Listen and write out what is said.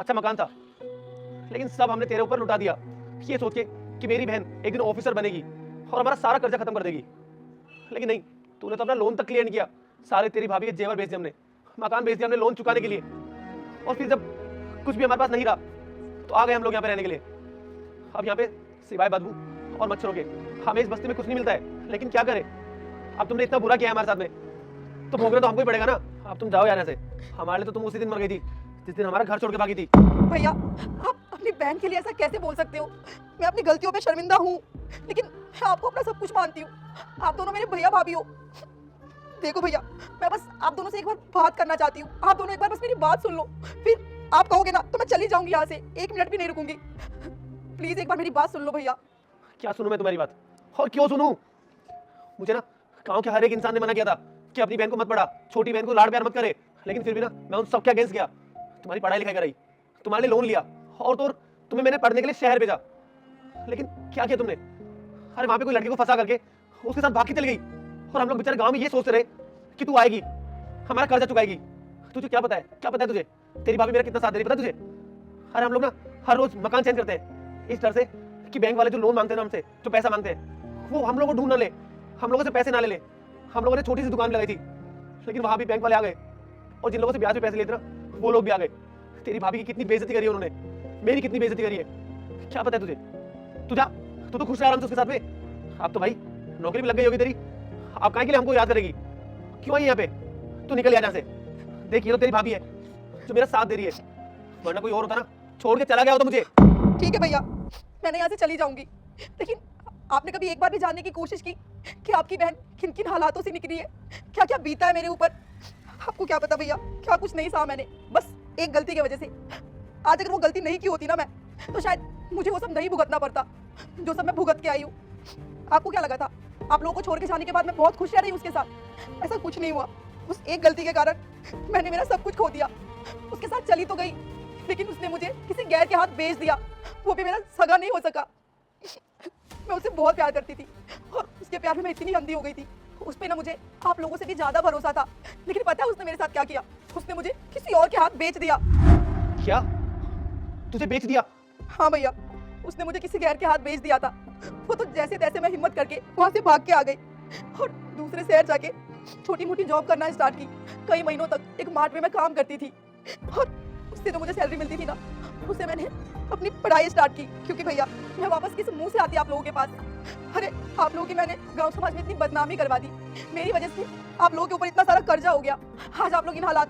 अच्छा मकान था, लेकिन सब हमने तेरे ऊपर लुटा दिया, ये सोच के कि मेरी बहन एक दिन ऑफिसर बनेगी और हमारा सारा कर्जा खत्म कर देगी। लेकिन नहीं, तूने तो अपना लोन तक क्लियर नहीं किया। सारे तेरी भाभी के जेवर बेच दिए हमने, मकान बेच दिया हमने लोन चुकाने के लिए। और फिर जब कुछ भी हमारे पास नहीं रहा तो आ गए हम लोग यहाँ पे रहने के लिए। अब यहाँ पे सिवाय बदबू और मच्छरों के हमें इस बस्ती में कुछ नहीं मिलता है। लेकिन क्या करें, अब तुमने इतना बुरा किया है हमारे साथ में, तो भोगना तो हमको ही पड़ेगा ना। अब तुम जाओ यहाँ से, हमारे लिए तो तुम उसी दिन मर गई थी जिस दिन हमारा घर छोड़ के भागी थी। भैया आप अपनी बहन के लिए ऐसा कैसे बोल सकते हो? मैं अपनी गलतियों पे शर्मिंदा हूँ, लेकिन मैं आपको अपना सब कुछ मानती हूँ। आप दोनों मेरे भैया भाभी हो। देखो भैया, मैं बस आप दोनों से एक बार बात करना चाहती हूँ। आप दोनों एक बार बस मेरी बात सुन लो, फिर आप कहोगे ना तो मैं चली जाऊंगी यहाँ से, 1 मिनट भी नहीं रुकूंगी। प्लीज एक बार मेरी बात सुन लो भैया। क्या सुनूं मैं तुम्हारी बात, और क्यों सुनूं? मुझे ना गांव के हर एक इंसान ने मना किया था कि अपनी बहन को मत पढ़ा, छोटी बहन को लाड़ प्यार मत करे। लेकिन फिर भी ना मैं उन सबके अगेंस्ट गया। तुम्हारी पढ़ाई लिखाई कराई, तुम्हारे लिए लोन लिया, और तो तुम्हें मैंने पढ़ने के लिए शहर भेजा। लेकिन क्या किया तुमने? अरे वहां पे कोई लड़की को फंसा करके उसके साथ भाग के चली गई, और हम लोग बेचारे गांव में ये सोचते रहे कि तू आएगी, हमारा कर्जा चुकाएगी। तुझे क्या पता है, क्या पता है तुझे तेरी भाभी मेरा कितना साथ दे रही, पता तुझे? अरे हम लोग ना हर रोज मकान चेंज करते हैं इस डर से कि बैंक वाले जो लोन मांगते हैं ना हमसे, जो पैसा मांगते हैं, वो हम लोगों को ढूंढ ना ले, हम लोगों से पैसे ना ले ले। हम लोगों ने छोटी सी दुकान लगाई थी, लेकिन वहां भी बैंक वाले आ गए, और जिन लोगों से ब्याज पे पैसे लेते ना वो लोग भी आ गए। तेरी भाभी की कितनी बेइज्जती करी है उन्होंने, मेरी कितनी बेइज्जती करी है, क्या पता है तुझे? तू जा, तू तो खुश रह आराम से उसके साथ में। अब तो भाई नौकरी भी लग गई होगी तेरी, अब काहे के लिए हमको याद करेगी? क्यों आई यहाँ पे? तू निकल यहाँ से। देख, ये तो तेरी भाभी है जो मेरा साथ दे रही है, वरना कोई और होता ना छोड़ के चला गया होता मुझे। ठीक है भैया, मैंने यहाँ से चली जाऊंगी, लेकिन आपने कभी एक बार भी जानने की कोशिश की कि आपकी बहन किन किन हालातों से निकली है, क्या क्या बीता है मेरे ऊपर? आपको क्या पता भैया, क्या कुछ नहीं सहा मैंने, बस एक गलती की वजह से। आज अगर वो गलती नहीं की होती ना मैं, तो शायद मुझे वो सब नहीं भुगतना पड़ता जो सब मैं भुगत के आई हूँ। आपको क्या लगा था आप लोगों को छोड़ के जाने के बाद मैं बहुत खुश रह रही हूँ उसके साथ? ऐसा कुछ नहीं हुआ। उस एक गलती के कारण मैंने मेरा सब कुछ खो दिया। उसके साथ चली तो गई, लेकिन उसने मुझे किसी गैर के हाथ बेच दिया, वो भी मेरा सगा नहीं हो सका। मैं उससे बहुत प्यार करती थी, और उसके प्यार में मैं इतनी अंधी हो गई थी। उस पे ना मुझे आप लोगों से भी ज्यादा भरोसा था, लेकिन पता है उसने मेरे साथ क्या किया? उसने मुझे किसी और के हाथ बेच दिया। क्या तुझे बेच दिया? हाँ भैया, उसने मुझे किसी गैर के हाथ बेच दिया था। वो तो जैसे तैसे मैं हिम्मत करके वहां से भाग के आ गई, और दूसरे शहर जाके छोटी मोटी जॉब करना स्टार्ट की। कई महीनों तक एक मार्ट में मैं काम करती थी, और उससे तो मुझे सैलरी मिलती थी ना, उससे मैंने अपनी पढ़ाई स्टार्ट की। क्योंकि भैया मैं वापस किस मुंह से आती आप लोगों के पास? अरे आप लोगों की मैंने गांव समाज में इतनी बदनामी करवा दी, मेरी वजह से आप लोगों के ऊपर इतना सारा कर्जा हो गया। आज आप लोग इन हालातों